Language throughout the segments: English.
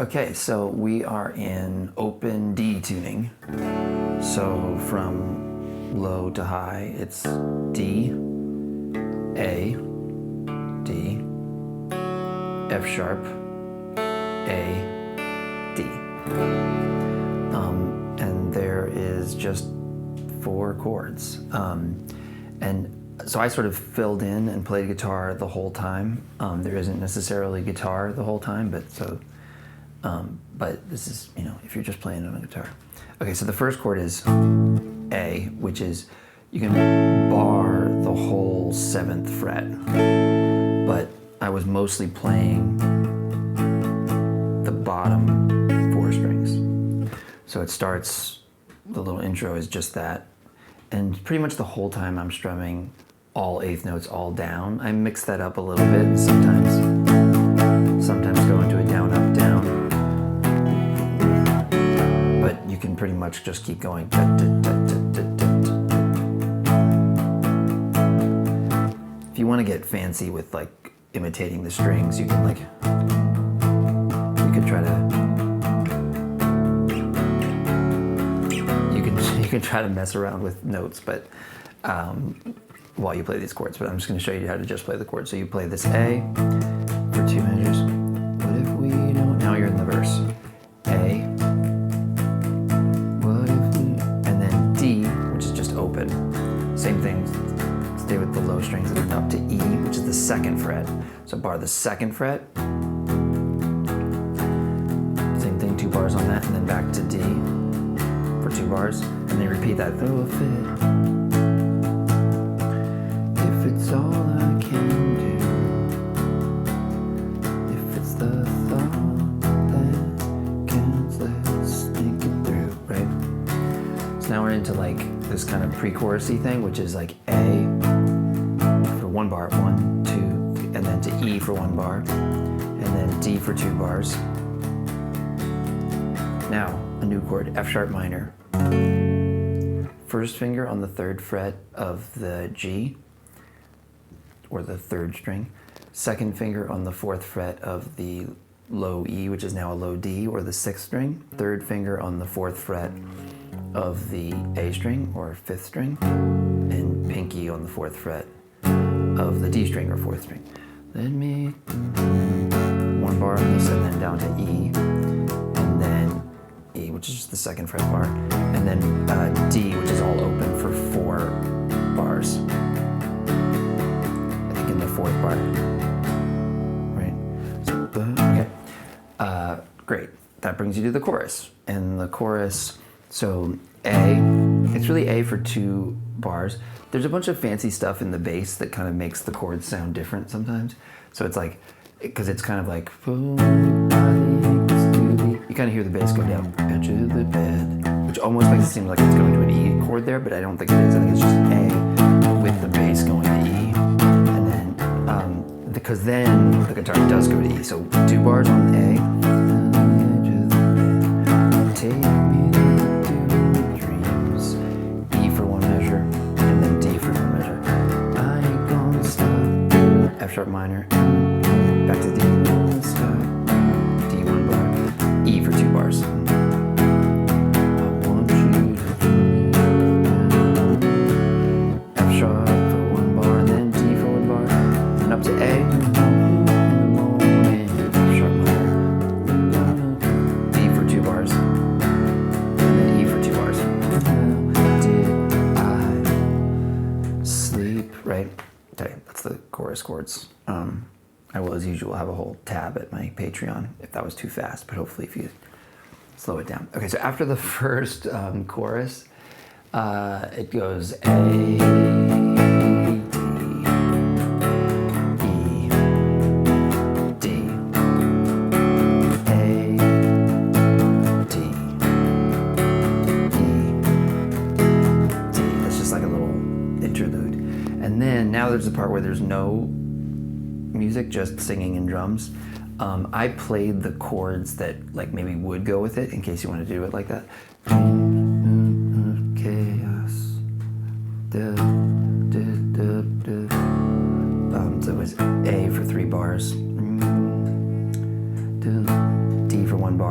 Okay, so we are in open D tuning. So from low to high, it's D, A, D, F sharp, A, D. And there is just 4 chords. And so I sort of filled in and played guitar the whole time. There isn't necessarily guitar the whole time, but this is, if you're just playing on a guitar. Okay, so the first chord is A, which is, you can bar the whole 7th fret, but I was mostly playing the bottom 4 strings. So it starts, the little intro is just that, and pretty much the whole time I'm strumming all 8th notes all down. I mix that up a little bit, and sometimes go into a down, up, down. But you can pretty much just keep going. If you want to get fancy with like imitating the strings, you can you can try to mess around with notes, but while you play these chords, but I'm just going to show you how to just play the chords. So you play this A for 2 measures. What if we don't? Now you're in the verse. A. What if we? And then D, which is just open. Same thing. Stay with the low strings and then up to E, which is the 2nd fret. So bar the 2nd fret. Same thing, 2 bars on that, and then back to D for 2 bars, and then repeat that. Throw a fit. It's all I can do. If it's the thought that counts, let's think it through, right? So now we're into like this kind of pre-chorusy thing, which is like A for 1 bar, 1, 2, 3, and then to E for 1 bar, and then D for 2 bars. Now a new chord, F sharp minor. First finger on the 3rd fret of the G, or the 3rd string. 2nd finger on the 4th fret of the low E, which is now a low D, or the 6th string. 3rd finger on the 4th fret of the A string, or 5th string. And pinky on the 4th fret of the D string, or 4th string. Let me 1 bar on this, and then down to E, and then E, which is just the 2nd fret bar, and then D, which is all open for 4 bars. In the 4th bar, right? So, okay, great. That brings you to the chorus. And the chorus, so A, it's really A for 2 bars. There's a bunch of fancy stuff in the bass that kind of makes the chords sound different sometimes. So it's like, because it's kind of like, you kind of hear the bass go down, edge of the bed, which almost makes it seem like it's going to an E chord there, but I don't think it is. I think it's just an A with the bass going to E. Because then the guitar does go to E. So 2 bars on A. Take me to dreams. E for 1 measure, and then D for 1 measure. I ain't gonna stop. F sharp minor. Back to D. Stop. D 1 bar. E for 2 bars. F sharp for 1 bar, and then D for 1 bar, and then up to A. Chords. I will, as usual, have a whole tab at my Patreon if that was too fast, but hopefully if you slow it down. Okay, so after the first chorus, it goes A, now there's the part where there's no music, just singing and drums. I played the chords that like maybe would go with it in case you want to do it like that. Chaos. So it was A for 3 bars, D for 1 bar.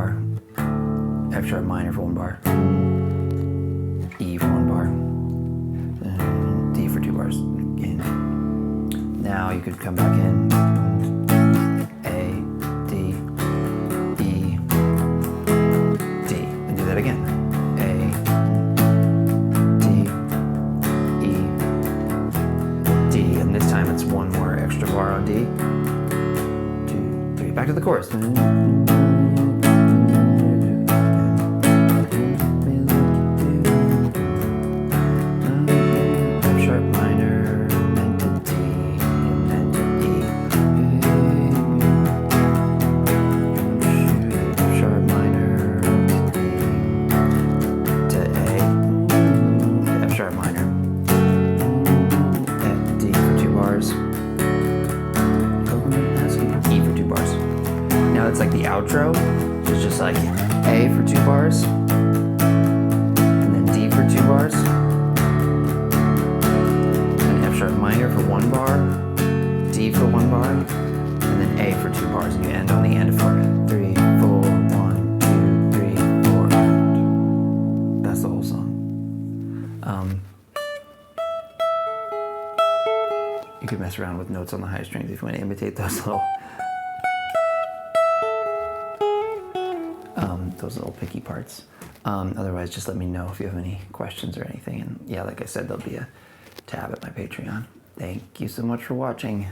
F sharp minor for 1 bar, E for 1 bar, and D for 2 bars again. Now you could come back in A, D, E, D, and do that again. A, D, E, D, and this time it's 1 more extra bar on D. 2, 3, back to the chorus. It's like the outro is just like A for 2 bars, and then D for 2 bars, and F sharp minor for 1 bar, D for 1 bar, and then A for 2 bars, and you end on the end for 3, 4, 1, 2, 3, 4. That's the whole song. You could mess around with notes on the high strings if you want to imitate those little picky parts. Otherwise, just let me know if you have any questions or anything. And yeah, like I said, there'll be a tab at my Patreon. Thank you so much for watching.